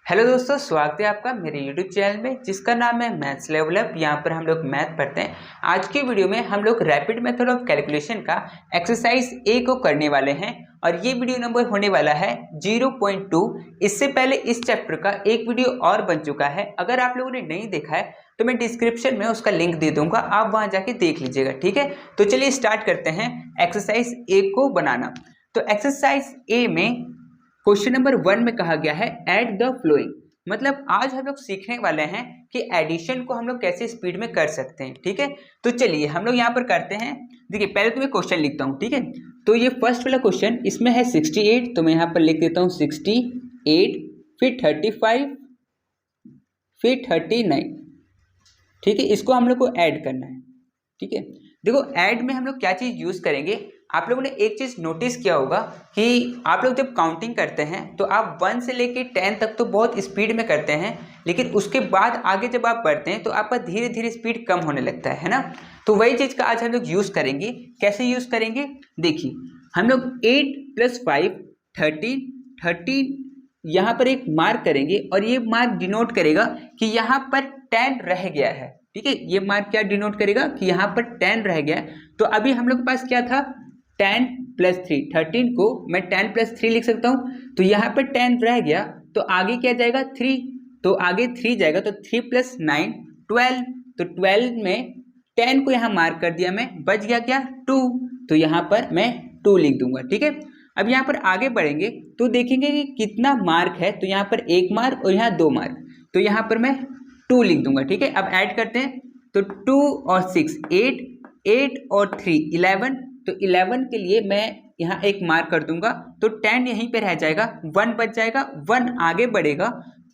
Hello दोस्तों, स्वागत है आपका मेरे YouTube चैनल में जिसका नाम है मैथ्स लेवल अप। यहाँ पर हम लोग मैथ पढ़ते हैं। आज की वीडियो में हम लोग रैपिड मेथड ऑफ कैलकुलेशन का एक्सरसाइज ए को करने वाले हैं और ये वीडियो नंबर होने वाला है 0.2। इससे पहले इस चैप्टर का एक वीडियो और बन चुका है। अगर आप लोगों ने नहीं देखा है तो मैं डिस्क्रिप्शन में उसका लिंक दे दूंगा, आप वहाँ जाके देख लीजिएगा। ठीक है, तो चलिए स्टार्ट करते हैं एक्सरसाइज ए को बनाना। तो एक्सरसाइज ए में क्वेश्चन नंबर 1 में कहा गया है ऐड द फ्लोइंग, मतलब आज हम लोग सीखने वाले हैं कि एडिशन को हम लोग कैसे स्पीड में कर सकते हैं। ठीक है, तो चलिए हम लोग यहाँ पर करते हैं। देखिए पहले तो मैं क्वेश्चन लिखता हूँ। ठीक है, तो ये फर्स्ट वाला क्वेश्चन, इसमें है 68, तो मैं यहाँ पर लिख देता हूँ 68, फिर 35, फिर 39। ठीक है, इसको हम लोग को ऐड करना है। ठीक है, देखो ऐड में हम लोग क्या चीज़ यूज़ करेंगे। आप लोगों ने एक चीज़ नोटिस किया होगा कि आप लोग जब काउंटिंग करते हैं तो आप 1 से लेके 10 तक तो बहुत स्पीड में करते हैं, लेकिन उसके बाद आगे जब आप बढ़ते हैं तो आपका धीरे धीरे स्पीड कम होने लगता है ना। तो वही चीज़ का आज हम लोग यूज़ करेंगे। कैसे यूज़ करेंगे, देखिए हम लोग 8 + 5 13 यहाँ पर एक मार्क करेंगे और ये मार्क डिनोट करेगा कि यहाँ पर 10 रह गया है। ठीक है, ये मार्क क्या डिनोट करेगा कि यहाँ पर 10 रह गया है। तो अभी हम लोग के पास क्या था, 10 + 3, 13 को मैं 10 + 3 लिख सकता हूँ। तो यहाँ पर 10 रह गया तो आगे क्या जाएगा 3, तो आगे 3 जाएगा, तो 3 + 9 12। तो 12 में 10 को यहाँ मार्क कर दिया मैं, बच गया क्या 2, तो यहाँ पर मैं 2 लिख दूंगा। ठीक है, अब यहाँ पर आगे बढ़ेंगे तो देखेंगे कि कितना मार्क है। तो यहाँ पर 1 मार्क और यहाँ 2 मार्क, तो यहाँ पर मैं 2 लिख दूंगा। ठीक है, अब ऐड करते हैं तो 2 और 6 8, 8 और 3 11, तो 11 के लिए मैं यहाँ एक मार्क कर दूंगा। तो 10 यहीं पे रह जाएगा, 1 बच जाएगा, 1 आगे बढ़ेगा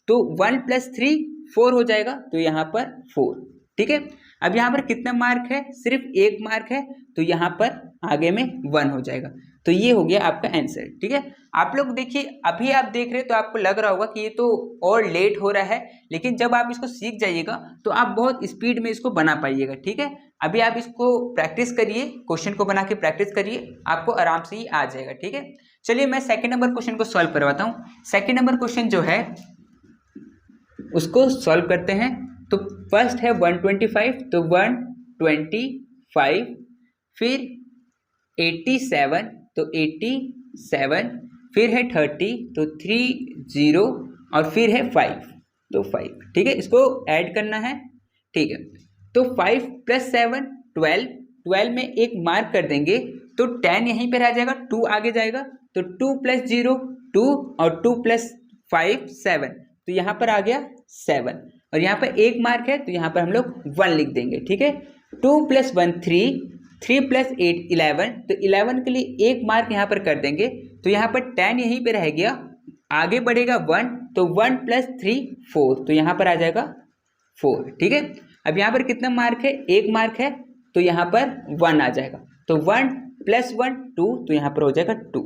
तो 1 + 3 4 हो जाएगा, तो यहाँ पर 4। ठीक है, अब यहाँ पर कितना मार्क है, सिर्फ 1 मार्क है, तो यहाँ पर आगे में 1 हो जाएगा। तो ये हो गया आपका आंसर। ठीक है, आप लोग देखिए अभी आप देख रहे हैं तो आपको लग रहा होगा कि ये तो और लेट हो रहा है, लेकिन जब आप इसको सीख जाइएगा तो आप बहुत स्पीड में इसको बना पाइएगा। ठीक है, अभी आप इसको प्रैक्टिस करिए, क्वेश्चन को बना के प्रैक्टिस करिए, आपको आराम से ही आ जाएगा। ठीक है, चलिए मैं सेकंड नंबर क्वेश्चन को सॉल्व करवाता हूँ। सेकंड नंबर क्वेश्चन जो है उसको सॉल्व करते हैं। तो फर्स्ट है 125, तो 125, फिर 87, तो 87, फिर है 30, तो 30 और फिर है 5, तो 5। ठीक है, इसको ऐड करना है। ठीक है, तो 5 + 7 12, 12 में एक मार्क कर देंगे तो 10 यहीं पे रह जाएगा, 2 आगे जाएगा, तो 2 + 0 2 और 2 + 5 7, तो यहाँ पर आ गया 7 और यहाँ पर एक मार्क है तो यहाँ पर हम लोग 1 लिख देंगे। ठीक है, 2 + 1 3, 3 + 8 11, तो 11 के लिए एक मार्क यहाँ पर कर देंगे, तो यहाँ पर 10 यहीं पे रह गया, आगे बढ़ेगा 1, तो 1 + 3 4, तो यहाँ पर आ जाएगा 4। ठीक है, अब यहाँ पर कितना मार्क है, एक मार्क है, तो यहाँ पर 1 आ जाएगा, तो 1 + 1 2, तो यहाँ पर हो जाएगा 2।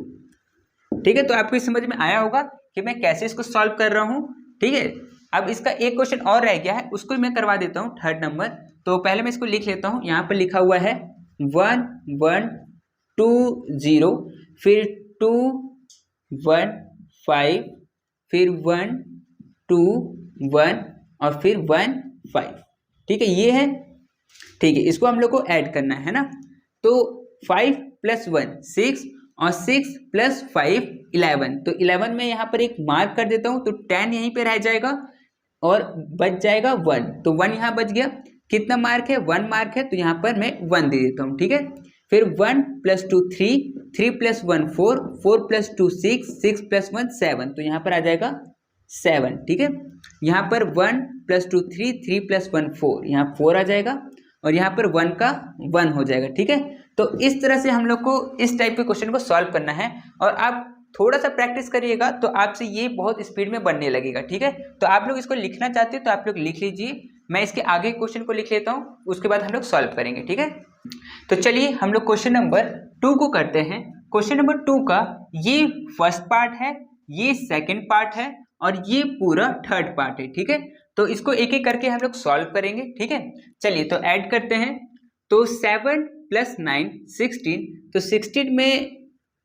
ठीक है, तो आपको समझ में आया होगा कि मैं कैसे इसको सॉल्व कर रहा हूँ। ठीक है, अब इसका एक क्वेश्चन और रह गया है, उसको मैं करवा देता हूँ, थर्ड नंबर। तो पहले मैं इसको लिख लेता हूँ। यहाँ पर लिखा हुआ है 1 1 2 0, फिर 2 1 5, फिर 1 2 1 और फिर 1 5। ठीक है, ये है। ठीक है, इसको हम लोग को ऐड करना है ना। तो 5 + 1 6 और 6 + 5 11, तो 11 में यहाँ पर एक मार्क कर देता हूँ, तो 10 यहीं पे रह जाएगा और बच जाएगा 1, तो 1 यहाँ बच गया। कितना मार्क है, 1 मार्क है, तो यहाँ पर मैं 1 दे देता हूँ। ठीक है, फिर 1 + 2 3, 3 + 1 4, 4 + 2 6, 6 + 1 7, तो यहाँ पर आ जाएगा 7। ठीक है, यहाँ पर 1 + 2 3, 3 + 1 4, यहाँ 4 आ जाएगा और यहाँ पर 1 का 1 हो जाएगा। ठीक है, तो इस तरह से हम लोग को इस टाइप के क्वेश्चन को सॉल्व करना है और आप थोड़ा सा प्रैक्टिस करिएगा तो आपसे ये बहुत स्पीड में बनने लगेगा। ठीक है, तो आप लोग इसको लिखना चाहते हो तो आप लोग लिख लीजिए, मैं इसके आगे क्वेश्चन को लिख लेता हूँ, उसके बाद हम लोग सॉल्व करेंगे। ठीक है, तो चलिए हम लोग क्वेश्चन नंबर 2 को करते हैं। क्वेश्चन नंबर 2 का ये फर्स्ट पार्ट है, ये सेकेंड पार्ट है और ये पूरा थर्ड पार्ट है। ठीक है, तो इसको एक एक करके हम लोग सॉल्व करेंगे। ठीक है, चलिए तो ऐड करते हैं। तो 7 + 9 16, तो 16 में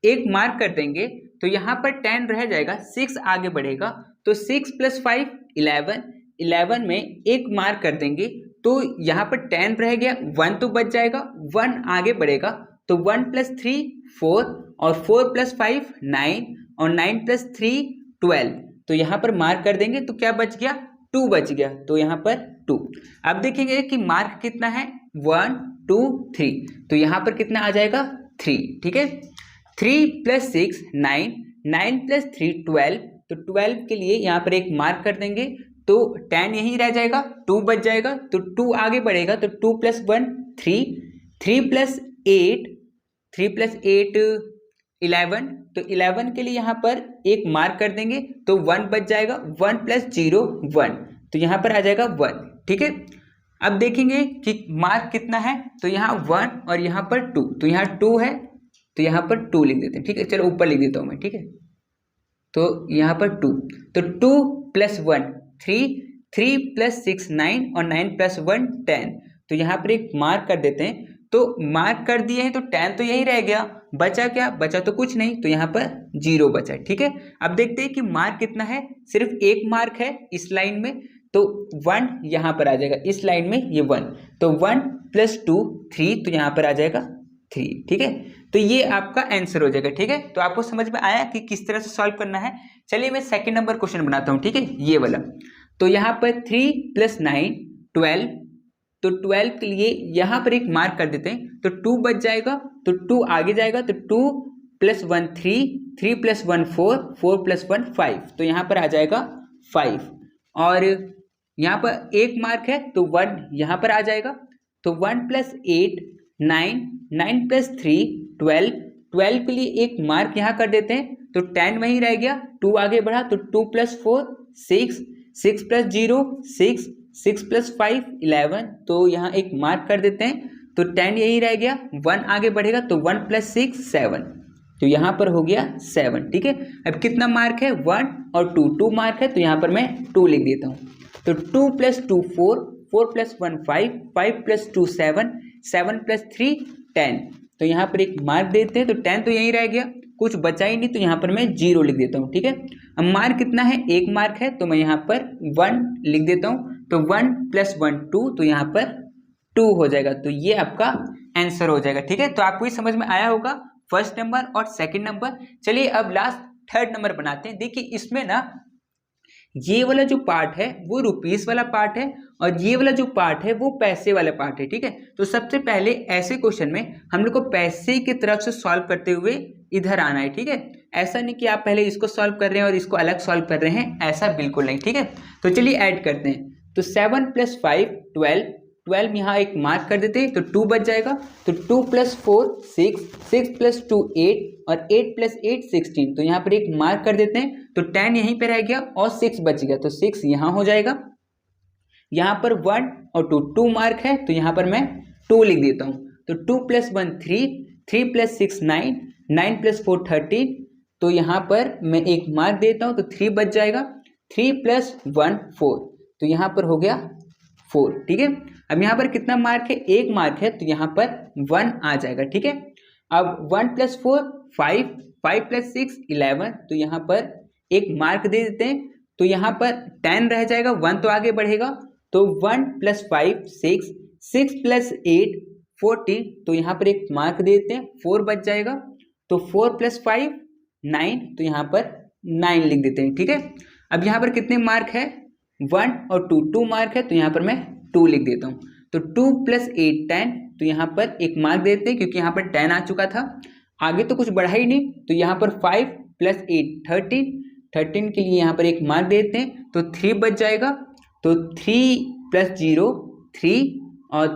एक मार्क कर देंगे, तो यहाँ पर 10 रह जाएगा, 6 आगे बढ़ेगा, तो 6 + 5 11, 11 में एक मार्क कर देंगे तो यहाँ पर 10 रह गया, 1 तो बच जाएगा, 1 आगे बढ़ेगा तो 1 + 3 4 और 4 + 5 9 और 9 + 3 12। तो यहाँ पर मार्क कर देंगे तो क्या बच गया, 2 बच गया, तो यहाँ पर 2। अब देखेंगे कि मार्क कितना है, 1 2 3, तो यहाँ पर कितना आ जाएगा 3, ठीक है। 3 + 6 9, 9 + 3 12, तो 12 के लिए यहाँ पर एक मार्क कर देंगे तो 10 यहीं रह जाएगा, 2 बच जाएगा, तो 2 आगे बढ़ेगा तो 2 + 1 3, 3 + 8 11, तो 11 के लिए यहाँ पर एक मार्क कर देंगे तो 1 बच जाएगा, 1 + 0 1, तो यहाँ पर आ जाएगा 1, ठीक है। अब देखेंगे कि मार्क कितना है, तो यहाँ 1 और यहाँ पर 2, तो यहाँ 2 है तो यहाँ पर 2 लिख देते हैं, ठीक है। चलो ऊपर लिख देता हूँ मैं, ठीक है। तो यहाँ पर 2, तो 2 + 1 3, 3 + 6 9 और 9 + 1 10, तो यहाँ पर एक मार्क कर देते हैं। तो मार्क कर दिए हैं तो 10 तो यही रह गया, बचा क्या, बचा तो कुछ नहीं, तो यहाँ पर 0 बचा, ठीक है। अब देखते हैं कि मार्क कितना है, सिर्फ एक मार्क है इस लाइन में, तो 1 यहाँ पर आ जाएगा, इस लाइन में ये 1, तो 1 + 2 3, तो यहाँ पर आ जाएगा 3, ठीक है। तो ये आपका आंसर हो जाएगा, ठीक है। तो आपको समझ में आया कि किस तरह से सॉल्व करना है। चलिए मैं सेकंड नंबर क्वेश्चन बनाता हूँ, ठीक है, ये वाला। तो यहाँ पर 3 + 9 12, तो 12 के लिए यहाँ पर एक मार्क कर देते हैं तो 2 बच जाएगा, तो 2 आगे जाएगा, तो 2 + 1 3, 3 + 1 4, 4 + 1 5, तो यहाँ पर आ जाएगा 5, और यहाँ पर एक मार्क है तो 1 यहाँ पर आ जाएगा, तो 1 + 8 9, 9 + 3 12, 12 के लिए एक मार्क यहाँ कर देते हैं तो 10 वहीं रह गया, 2 आगे बढ़ा तो 2 + 4 6, 6 + 0 6, 6 + 5 11, तो यहाँ एक मार्क कर देते हैं तो 10 यही रह गया, 1 आगे बढ़ेगा तो 1 + 6 7, तो यहाँ पर हो गया 7, ठीक है। अब कितना मार्क है, 1 और 2, 2 मार्क है तो यहाँ पर मैं 2 लिख देता हूँ, तो 2 + 2 4, 4 + 1 5, 5 + 2 7, 7 + 3 10, तो यहाँ पर एक मार्क देते हैं तो 10 तो यहीं रह गया, कुछ बचा ही नहीं, तो यहाँ पर मैं 0 लिख देता हूँ, ठीक है। अब मार्क कितना है, एक मार्क है तो मैं यहाँ पर 1 लिख देता हूँ, तो 1 + 1 2, तो यहाँ पर 2 हो जाएगा, तो ये आपका आंसर हो जाएगा, ठीक है। तो आपको ये समझ में आया होगा फर्स्ट नंबर और सेकंड नंबर। चलिए अब लास्ट थर्ड नंबर बनाते हैं। देखिए इसमें ना ये वाला जो पार्ट है वो रुपीस वाला पार्ट है और ये वाला जो पार्ट है वो पैसे वाला पार्ट है, ठीक है। तो सबसे पहले ऐसे क्वेश्चन में हम लोग को पैसे की तरफ से सॉल्व करते हुए इधर आना है, ठीक है। ऐसा नहीं कि आप पहले इसको सॉल्व कर रहे हैं और इसको अलग सॉल्व कर रहे हैं, ऐसा बिल्कुल नहीं, ठीक है। तो चलिए ऐड करते हैं, तो 7 + 5 12, 12 यहाँ एक मार्क कर देते हैं तो 2 बच जाएगा, तो 2 + 4 6, 6 + 2 8 और 8 + 8 16, तो यहाँ पर एक मार्क कर देते हैं तो 10 यहीं पे रह गया और 6 बच गया, तो 6 यहाँ हो जाएगा। यहाँ पर 1 और 2, 2 मार्क है तो यहाँ पर मैं 2 लिख देता हूँ, तो 2 + 1 3, 3 + 6 9, 9 + 4 13, तो यहाँ पर मैं एक मार्क देता हूँ तो 3 बच जाएगा, 3 + 1 4, तो यहाँ पर हो गया 4, ठीक है। अब यहाँ पर कितना मार्क है, एक मार्क है तो यहाँ पर 1 आ जाएगा, ठीक है। अब 1 + 4 5, 5 + 6 11, तो यहाँ पर एक मार्क दे देते हैं तो यहाँ पर 10 रह जाएगा, 1 तो आगे बढ़ेगा, तो 1 + 5 6, 6 + 8 14, तो यहाँ पर एक मार्क दे देते हैं, 4 बच जाएगा, तो 4 + 5 9, तो यहाँ पर 9 लिख देते हैं, ठीक है। अब यहाँ पर कितने मार्क है, 1 और 2, 2 मार्क है तो यहाँ पर मैं 2 लिख देता हूँ, तो 2 + 8 10, तो यहाँ पर एक मार्क देते हैं क्योंकि यहाँ पर 10 आ चुका था, आगे तो कुछ बढ़ा ही नहीं, तो यहाँ पर 5 + 8 13, 13 के लिए यहाँ पर एक मार्क देते हैं तो 3 बच जाएगा, तो 3 + 0 3 और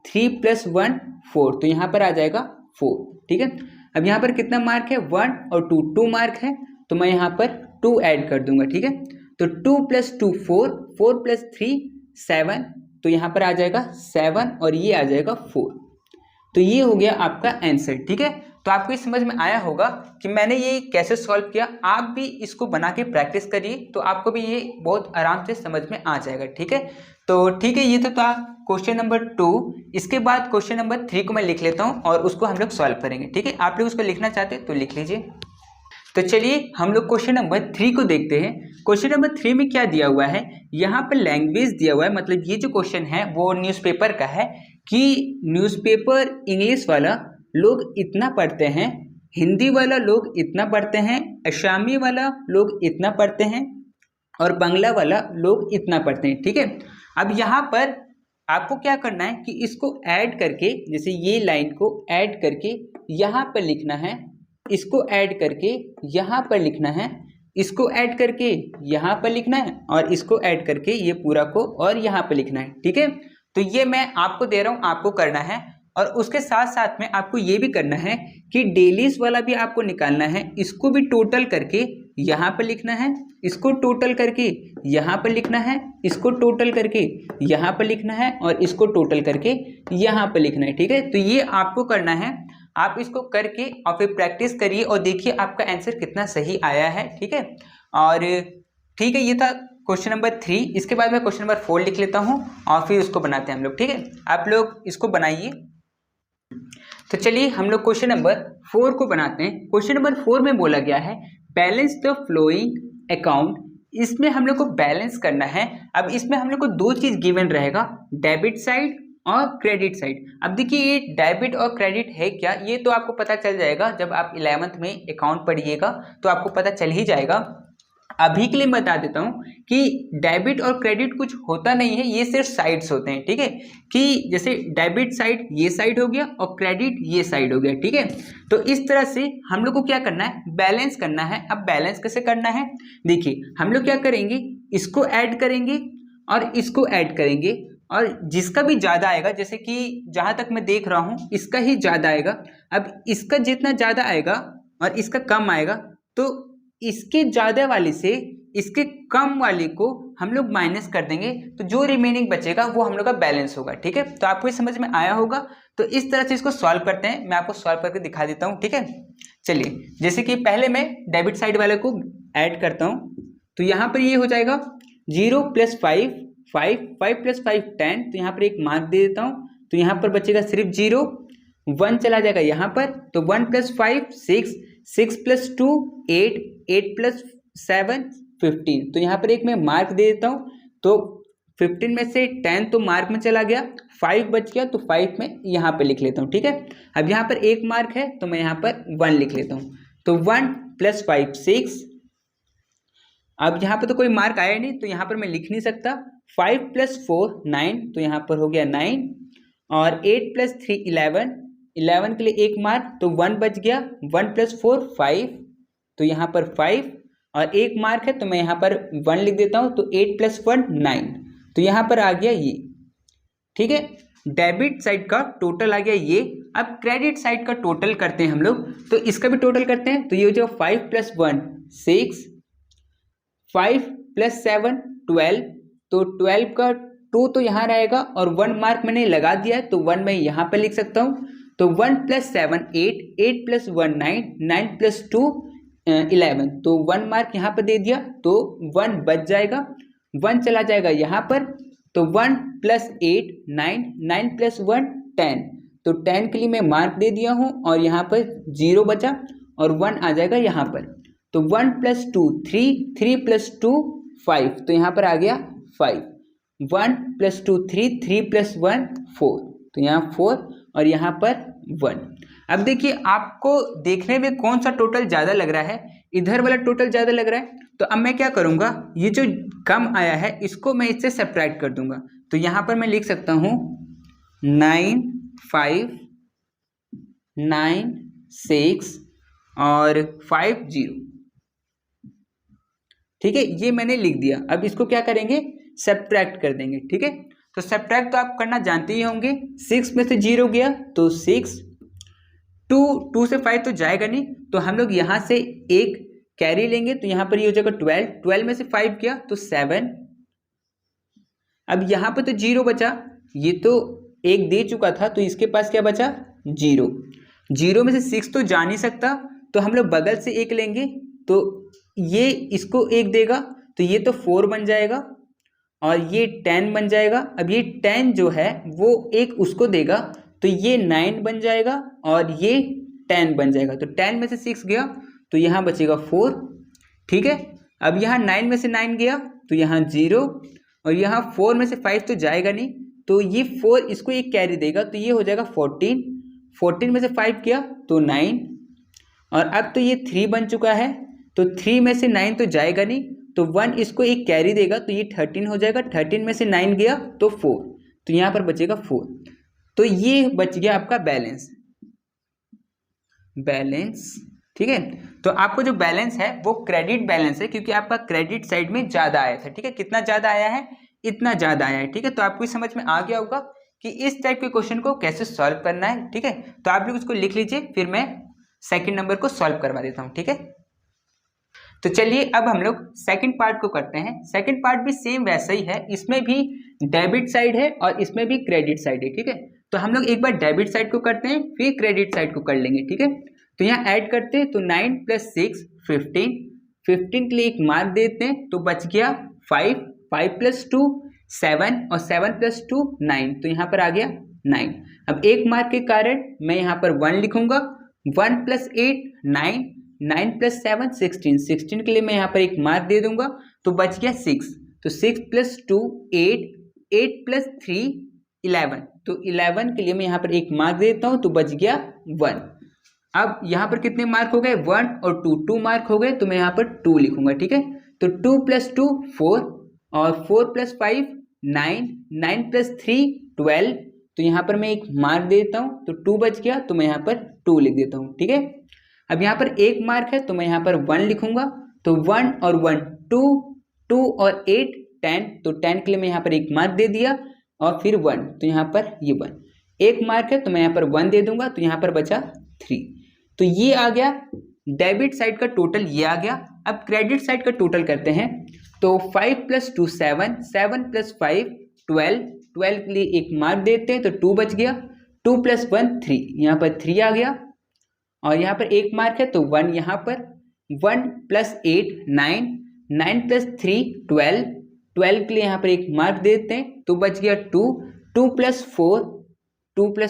3 + 1 4, तो यहाँ पर आ जाएगा 4, ठीक है। अब यहाँ पर कितना मार्क है, 1 और 2, 2 मार्क है तो मैं यहाँ पर 2 ऐड कर दूंगा, ठीक है। तो 2 + 2 4, 4 + 3 7, तो यहाँ पर आ जाएगा 7 और ये आ जाएगा 4, तो ये हो गया आपका आंसर, ठीक है। तो आपको ये समझ में आया होगा कि मैंने ये कैसे सॉल्व किया। आप भी इसको बना के प्रैक्टिस करिए तो आपको भी ये बहुत आराम से समझ में आ जाएगा, ठीक है। तो ठीक है, ये तो था क्वेश्चन नंबर 2। इसके बाद क्वेश्चन नंबर 3 को मैं लिख लेता हूँ और उसको हम लोग सॉल्व करेंगे, ठीक है। आप लोग उसको लिखना चाहते हैं तो लिख लीजिए। तो चलिए हम लोग क्वेश्चन नंबर 3 को देखते हैं। क्वेश्चन नंबर 3 में क्या दिया हुआ है, यहाँ पर लैंग्वेज दिया हुआ है, मतलब ये जो क्वेश्चन है वो न्यूज़पेपर का है कि न्यूज़पेपर इंग्लिश वाला लोग इतना पढ़ते हैं, हिंदी वाला लोग इतना पढ़ते हैं, असमी वाला लोग इतना पढ़ते हैं और बांग्ला वाला लोग इतना पढ़ते हैं। ठीक है, अब यहाँ पर आपको क्या करना है कि इसको ऐड करके, जैसे ये लाइन को ऐड करके यहाँ पर लिखना है, इसको ऐड करके यहाँ पर लिखना है, इसको ऐड करके यहाँ पर लिखना है और इसको ऐड करके ये पूरा को और यहाँ पर लिखना है। ठीक है, तो ये मैं आपको दे रहा हूँ, आपको करना है। और उसके साथ साथ में आपको ये भी करना है कि डेलीज वाला भी आपको निकालना है, इसको भी टोटल करके यहाँ पर लिखना है, इसको टोटल करके यहाँ पर लिखना है, इसको टोटल करके यहाँ पर लिखना है और इसको टोटल करके यहाँ पर लिखना है। ठीक है, तो ये आपको करना है, आप इसको करके और फिर प्रैक्टिस करिए और देखिए आपका आंसर कितना सही आया है। ठीक है, और ठीक है, ये था क्वेश्चन नंबर 3। इसके बाद मैं क्वेश्चन नंबर 4 लिख लेता हूँ और फिर उसको बनाते हैं हम लोग। ठीक है, आप लोग इसको बनाइए। तो चलिए हम लोग क्वेश्चन नंबर 4 को बनाते हैं। क्वेश्चन नंबर 4 में बोला गया है बैलेंस द फ्लोइंग अकाउंट। इसमें हम लोग को बैलेंस करना है। अब इसमें हम लोग को दो चीज गिवन रहेगा, डेबिट साइड और क्रेडिट साइड। अब देखिए ये डेबिट और क्रेडिट है क्या, ये तो आपको पता चल जाएगा जब आप 11th में अकाउंट पढ़िएगा तो आपको पता चल ही जाएगा। अभी के लिए बता देता हूँ कि डेबिट और क्रेडिट कुछ होता नहीं है, ये सिर्फ साइड्स होते हैं। ठीक है, कि जैसे डेबिट साइड ये साइड हो गया और क्रेडिट ये साइड हो गया। ठीक है, तो इस तरह से हम लोग को क्या करना है, बैलेंस करना है। अब बैलेंस कैसे करना है, देखिए हम लोग क्या करेंगे, इसको ऐड करेंगे और इसको ऐड करेंगे और जिसका भी ज़्यादा आएगा, जैसे कि जहाँ तक मैं देख रहा हूँ इसका ही ज़्यादा आएगा। अब इसका जितना ज़्यादा आएगा और इसका कम आएगा तो इसके ज़्यादा वाले से इसके कम वाले को हम लोग माइनस कर देंगे, तो जो रिमेनिंग बचेगा वो हम लोग का बैलेंस होगा। ठीक है, तो आपको ये समझ में आया होगा। तो इस तरह से इसको सॉल्व करते हैं, मैं आपको सॉल्व करके दिखा देता हूँ। ठीक है, चलिए जैसे कि पहले मैं डेबिट साइड वाले को ऐड करता हूँ, तो यहाँ पर ये हो जाएगा 0 + 5 5 5 + 5 10, तो यहाँ पर एक मार्क दे देता हूँ, तो यहाँ पर बचेगा सिर्फ 0, 1 चला जाएगा यहाँ पर, तो 1 + 5 6 6 + 2 8 8 + 7 15, तो यहाँ पर एक मैं मार्क दे देता हूँ। तो 15 में से 10 तो मार्क में चला गया, 5 बच गया, तो 5 में यहाँ पर लिख लेता हूँ। ठीक है, अब यहाँ पर एक मार्क है तो मैं यहाँ पर 1 लिख लेता हूँ, तो 1 + 5 6। अब यहाँ पर तो कोई मार्क आया नहीं तो यहाँ पर मैं लिख नहीं सकता। 5 + 4 9, तो यहाँ पर हो गया 9 और 8 + 3 11, 11 के लिए एक मार्क, तो 1 बच गया, 1 + 4 5, तो यहाँ पर 5 और एक मार्क है तो मैं यहाँ पर 1 लिख देता हूँ, तो 8 + 1 9, तो यहाँ पर आ गया ये। ठीक है, डेबिट साइड का टोटल आ गया ये। अब क्रेडिट साइड का टोटल करते हैं हम लोग, तो इसका भी टोटल करते हैं, तो ये हो जाएगा 5 + 1 6, 5 + 7 12, तो 12 का 2 तो यहाँ रहेगा और 1 मार्क मैंने लगा दिया है, तो 1 मैं यहाँ पर लिख सकता हूँ, तो 1 + 7 8, 8 + 1 9, 9 + 2 11, तो 1 मार्क यहाँ पर दे दिया, तो 1 बच जाएगा, 1 चला जाएगा यहाँ पर, तो 1 + 8 9, 9 + 1 10, तो 10 के लिए मैं मार्क दे दिया हूँ और यहाँ पर 0 बचा और 1 आ जाएगा यहाँ पर, तो 1 + 2 3, 3 + 2 5, तो यहाँ पर आ गया 5, 1 + 2 3, 3 + 1 4, तो यहाँ 4 और यहाँ पर 1। अब देखिए आपको देखने में कौन सा टोटल ज़्यादा लग रहा है, इधर वाला टोटल ज़्यादा लग रहा है, तो अब मैं क्या करूँगा, ये जो कम आया है इसको मैं इससे सब्ट्रैक्ट कर दूंगा, तो यहाँ पर मैं लिख सकता हूँ 9 5 9 6 और 5 0। ठीक है, ये मैंने लिख दिया। अब इसको क्या करेंगे, सब्ट्रैक्ट कर देंगे। ठीक है, तो सब्ट्रैक्ट तो आप करना जानते ही होंगे, 6 में से 0 गया तो 6, 2 से 5 तो जाएगा नहीं, तो हम लोग यहाँ से एक कैरी लेंगे, तो यहाँ पर ये हो जाएगा 12, 12 में से 5 गया तो 7। अब यहाँ पर तो 0 बचा, ये तो एक दे चुका था तो इसके पास क्या बचा 0, 0 में से 6 तो जा नहीं सकता, तो हम लोग बगल से एक लेंगे, तो ये इसको एक देगा, तो ये तो 4 बन जाएगा और ये 10 बन जाएगा। अब ये 10 जो है वो एक उसको देगा, तो ये 9 बन जाएगा और ये 10 बन जाएगा, तो 10 में से 6 गया तो यहाँ बचेगा 4, ठीक है। अब यहाँ 9 में से 9 गया तो यहाँ 0, और यहाँ 4 में से 5 तो जाएगा नहीं, तो ये 4 इसको एक कैरी देगा, तो ये हो जाएगा 14। 14 में से 5 गया तो 9, और अब तो ये 3 बन चुका है, तो 3 में से 9 तो जाएगा नहीं, तो 1 इसको एक कैरी देगा, तो ये 13 हो जाएगा। 13 में से 9 गया तो 4, तो यहाँ पर बचेगा 4। तो ये बच गया आपका बैलेंस, ठीक है। तो आपको जो बैलेंस है वो क्रेडिट बैलेंस है, क्योंकि आपका क्रेडिट साइड में ज़्यादा आया था, ठीक है। कितना ज़्यादा आया है? इतना ज़्यादा आया है, ठीक है। तो आपको समझ में आ गया होगा कि इस टाइप के क्वेश्चन को कैसे सॉल्व करना है, ठीक है। तो आप लोग उसको लिख लीजिए, फिर मैं सेकंड नंबर को सॉल्व करवा देता हूँ, ठीक है। तो चलिए अब हम लोग सेकंड पार्ट को करते हैं। सेकंड पार्ट भी सेम वैसा ही है, इसमें भी डेबिट साइड है और इसमें भी क्रेडिट साइड है, ठीक है। तो हम लोग एक बार डेबिट साइड को करते हैं, फिर क्रेडिट साइड को कर लेंगे, ठीक है। तो यहाँ ऐड करते हैं, तो 9 + 6 15, 15 के लिए एक मार्क देते हैं, तो बच गया 5, 5 + 2 7, और 7 + 2 9, तो यहाँ पर आ गया 9। अब एक मार्क के कारण मैं यहाँ पर 1 लिखूंगा। 1 + 8 9, 9 + 7 16, 16 के लिए मैं यहाँ पर एक मार्क दे दूंगा, तो बच गया 6। तो 6 + 2 8, 8 + 3 11, तो 11 के लिए मैं यहाँ पर एक मार्क देता हूँ, तो बच गया 1। अब यहाँ पर कितने मार्क हो गए? 1 और 2, 2 मार्क हो गए, तो मैं यहाँ पर 2 लिखूंगा, ठीक है। तो 2 + 2 4, और 4 + 5 9, 9 + 3 12, तो यहाँ पर मैं एक मार्क देता हूँ, तो 2 बच गया, तो मैं यहाँ पर 2 लिख देता हूँ, ठीक है। अब यहाँ पर एक मार्क है, तो मैं यहाँ पर 1 लिखूंगा, तो 1 और 1 2, 2 और 8 10, तो 10 के लिए मैं यहाँ पर एक मार्क दे दिया, और फिर 1, तो यहाँ पर ये 1। एक मार्क है, तो मैं यहाँ पर 1 दे दूंगा, तो यहाँ पर बचा 3। तो ये आ गया डेबिट साइड का टोटल, ये आ गया। अब क्रेडिट साइड का टोटल करते हैं, तो 5 + 2 7, 7 + 5 12, 12 के लिए एक मार्क देते हैं, तो 2 बच गया। 2 + 1 3, यहाँ पर 3 आ गया, और यहाँ पर एक मार्क है, तो 1 यहाँ पर। 1 + 8 9, 9 + 3 12, 12 के लिए यहाँ पर एक मार्क देते हैं, तो बच गया 2। 2 +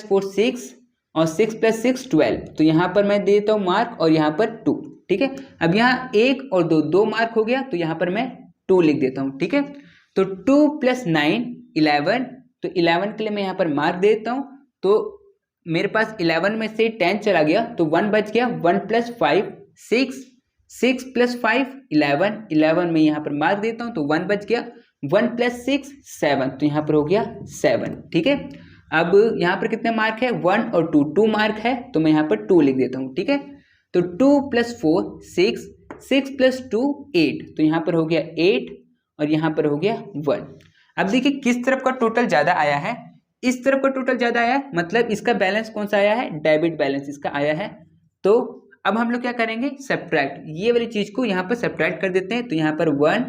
4 6, और 6 + 6 12, तो यहाँ पर मैं देता हूँ मार्क, और यहाँ पर 2, ठीक है। अब यहाँ 1 और 2, 2 मार्क हो गया, तो यहाँ पर मैं 2 लिख देता हूँ, ठीक है। तो 2 + 9 11, तो 11 के लिए मैं यहाँ पर मार्क देता हूँ, तो मेरे पास 11 में से 10 चला गया, तो 1 बच गया। 1 + 5 6, 6 + 5 11, 11 में यहाँ पर मार्क देता हूँ, तो 1 बच गया। 1 + 6 7, तो यहाँ पर हो गया 7, ठीक है। अब यहाँ पर कितने मार्क है? 1 और 2, 2 मार्क है, तो मैं यहाँ पर 2 लिख देता हूँ, ठीक है। तो 2 + 4 6, 6 + 2 8, तो यहाँ पर हो गया 8, और यहाँ पर हो गया 1। अब देखिए किस तरफ का टोटल ज़्यादा आया है, इस तरफ का टोटल ज़्यादा आया है, मतलब इसका बैलेंस कौन सा आया है? डेबिट बैलेंस इसका आया है। तो अब हम लोग क्या करेंगे? सब्ट्रैक्ट, ये वाली चीज़ को यहाँ पर सब्ट्रैक्ट कर देते हैं, तो यहाँ पर 1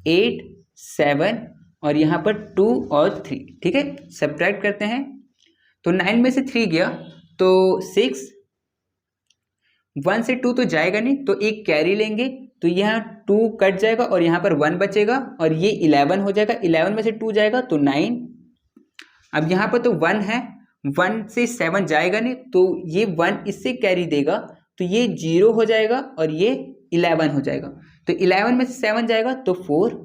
8 7, और यहाँ पर 2 और 3, ठीक है। सब्ट्रैक्ट करते हैं, तो 9 में से 3 गया, तो 6, 1 से 2 तो जाएगा नहीं, तो एक कैरी लेंगे, तो यहाँ 2 कट जाएगा, और यहाँ पर 1 बचेगा, और ये 11 हो जाएगा। 11 में से 2 जाएगा, तो 9। अब यहाँ पर तो 1 है, 1 से 7 जाएगा नहीं, तो ये 1 इससे कैरी देगा, तो ये 0 हो जाएगा, और ये 11 हो जाएगा। तो 11 में से 7 जाएगा, तो 4।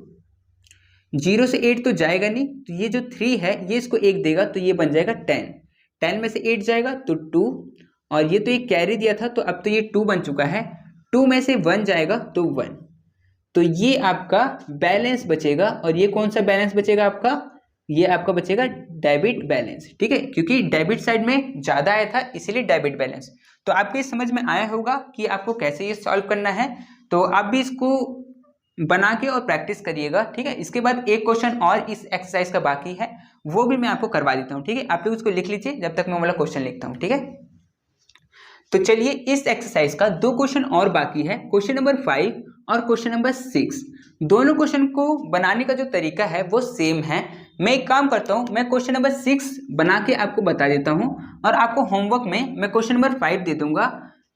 0 से 8 तो जाएगा नहीं, तो ये जो 3 है ये इसको 1 देगा, तो ये बन जाएगा 10। 10 में से 8 जाएगा, तो 2, और ये तो एक कैरी दिया था, तो अब तो ये 2 बन चुका है। 2 में से 1 जाएगा, तो 1। तो ये आपका बैलेंस बचेगा, और ये कौन सा बैलेंस बचेगा आपका? ये आपका बचेगा डेबिट बैलेंस, ठीक है, क्योंकि डेबिट साइड में ज़्यादा आया था, इसीलिए डेबिट बैलेंस। तो आपको समझ में आया होगा कि आपको कैसे ये सॉल्व करना है। तो आप भी इसको बना के और प्रैक्टिस करिएगा, ठीक है। इसके बाद एक क्वेश्चन और इस एक्सरसाइज का बाकी है, वो भी मैं आपको करवा देता हूँ, ठीक है। आप लोग उसको लिख लीजिए जब तक मैं वाला क्वेश्चन लिखता हूँ, ठीक है। तो चलिए इस एक्सरसाइज का 2 क्वेश्चन और बाकी है, क्वेश्चन नंबर 5 और क्वेश्चन नंबर 6। दोनों क्वेश्चन को बनाने का जो तरीका है वो सेम है। मैं एक काम करता हूँ, मैं क्वेश्चन नंबर 6 बना के आपको बता देता हूँ, और आपको होमवर्क में मैं क्वेश्चन नंबर 5 दे दूंगा,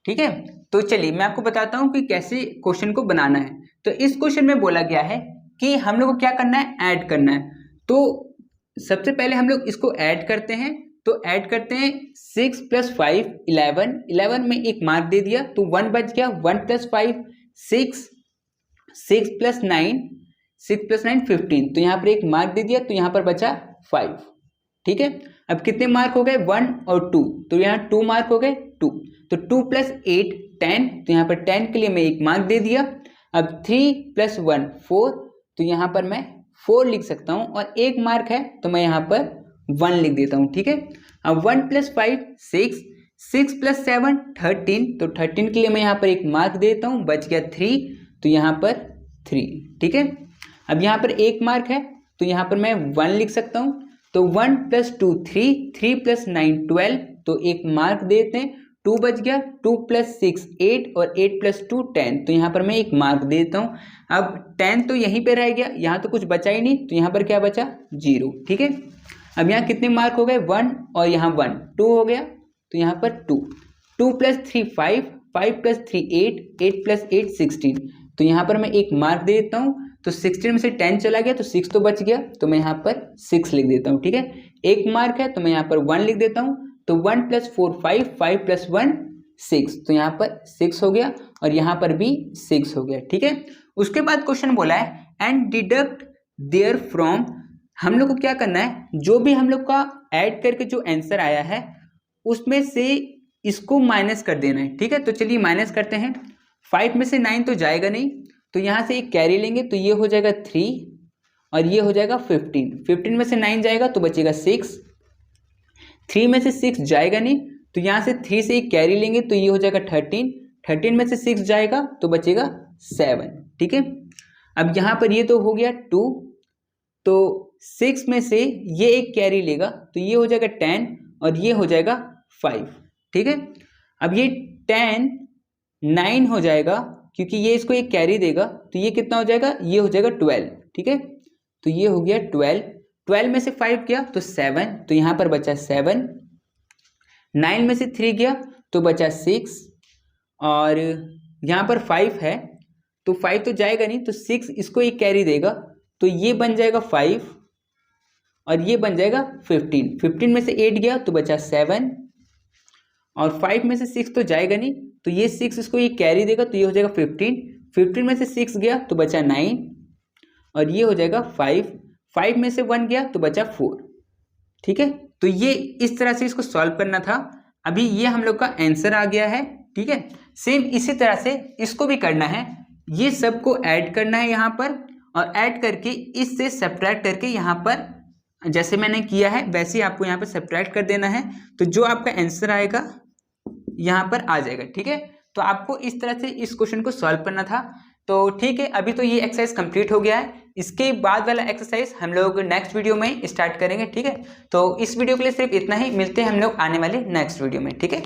ठीक है। तो चलिए मैं आपको बताता हूँ कि कैसे क्वेश्चन को बनाना है। तो इस क्वेश्चन में बोला गया है कि हम लोग को क्या करना है? ऐड करना है। तो सबसे पहले हम लोग इसको ऐड करते हैं। तो ऐड करते हैं 6 + 5 11, 11 में एक मार्क दे दिया तो 1 बच गया, 1 + 5 6, 6 + 9 15, तो यहाँ पर एक मार्क दे दिया तो यहाँ पर बचा 5। ठीक है, अब कितने मार्क हो गए 1 और 2, तो यहाँ 2 मार्क हो गए 2, तो 2 + 8 10, तो यहाँ पर 10 के लिए मैं एक मार्क दे दिया। अब 3 + 1 4, तो यहाँ पर मैं 4 लिख सकता हूँ और एक मार्क है तो मैं यहाँ पर 1 लिख देता हूँ। ठीक है, अब 1 + 5 6, 6 + 7 13, तो 13 के लिए मैं यहाँ पर एक मार्क देता हूँ, बच गया 3, तो यहाँ पर 3। ठीक है, अब यहाँ पर एक मार्क है तो यहाँ पर मैं 1 लिख सकता हूँ, तो 1 + 2 3, 3 + 9 12, तो एक मार्क देते हैं, 2 बच गया, 2 + 6 8 और 8 + 2 10, तो यहाँ पर मैं एक मार्क देता हूँ। अब 10 तो यहीं पे रह गया, यहाँ तो कुछ बचा ही नहीं, तो यहाँ पर क्या बचा 0। ठीक है, अब यहाँ कितने मार्क हो गए 1 और यहाँ 1 2 हो गया, तो यहाँ पर 2 + 3 5, 5 + 3 8, 8 + 8 16, तो यहाँ पर मैं एक मार्क दे देता हूँ, तो 16 में से 10 चला गया तो 6 तो बच गया, तो मैं यहाँ पर 6 लिख देता हूँ। ठीक है, एक मार्क है तो मैं यहाँ पर 1 लिख देता हूँ, तो 1 + 4 5, 5 + 1 6, तो यहाँ पर 6 हो गया और यहाँ पर भी 6 हो गया। ठीक है, उसके बाद क्वेश्चन बोला है एंड डिडक्ट देयर फ्रॉम, हम लोग को क्या करना है, जो भी हम लोग का ऐड करके जो आंसर आया है उसमें से इसको माइनस कर देना है। ठीक है, तो चलिए माइनस करते हैं। 5 में से 9 तो जाएगा नहीं, तो यहाँ से एक कैरी लेंगे तो ये हो जाएगा 3 और ये हो जाएगा 15, 15 में से 9 जाएगा तो बचेगा 6, 3 में से 6 जाएगा नहीं, तो यहाँ से 3 से एक कैरी लेंगे तो ये हो जाएगा 13, 13 में से 6 जाएगा तो बचेगा 7। ठीक है, अब यहाँ पर ये तो हो गया 2, तो 6 में से ये एक कैरी लेगा तो ये हो जाएगा 10 और ये हो जाएगा 5। ठीक है, अब ये 10 9 हो जाएगा क्योंकि ये इसको एक कैरी देगा, तो ये कितना हो जाएगा, ये हो जाएगा 12। ठीक है, तो ये हो गया 12, 12 में से 5 गया तो 7, तो यहाँ पर बचा 7, 9 में से 3 गया तो बचा 6 और यहाँ पर 5 है तो 5 तो जाएगा नहीं, तो 6 इसको एक कैरी देगा तो ये बन जाएगा 5 और ये बन जाएगा 15, 15 में से 8 गया तो बचा 7 और 5 में से 6 तो जाएगा नहीं, तो ये 6 इसको ये कैरी देगा तो ये हो जाएगा 15, 15 में से 6 गया तो बचा 9 और ये हो जाएगा 5, 5 में से 1 गया तो बचा 4। ठीक है, तो ये इस तरह से इसको सॉल्व करना था। अभी ये हम लोग का आंसर आ गया है। ठीक है, सेम इसी तरह से इसको भी करना है, ये सबको ऐड करना है यहाँ पर और ऐड करके इससे सब्ट्रैक्ट करके यहाँ पर जैसे मैंने किया है वैसे ही आपको यहाँ पर सब्ट्रैक्ट कर देना है, तो जो आपका आंसर आएगा यहाँ पर आ जाएगा। ठीक है, तो आपको इस तरह से इस क्वेश्चन को सॉल्व करना था। तो ठीक है, अभी तो ये एक्सरसाइज कंप्लीट हो गया है, इसके बाद वाला एक्सरसाइज हम लोग नेक्स्ट वीडियो में स्टार्ट करेंगे। ठीक है, तो इस वीडियो के लिए सिर्फ इतना ही, मिलते हैं हम लोग आने वाले नेक्स्ट वीडियो में। ठीक है।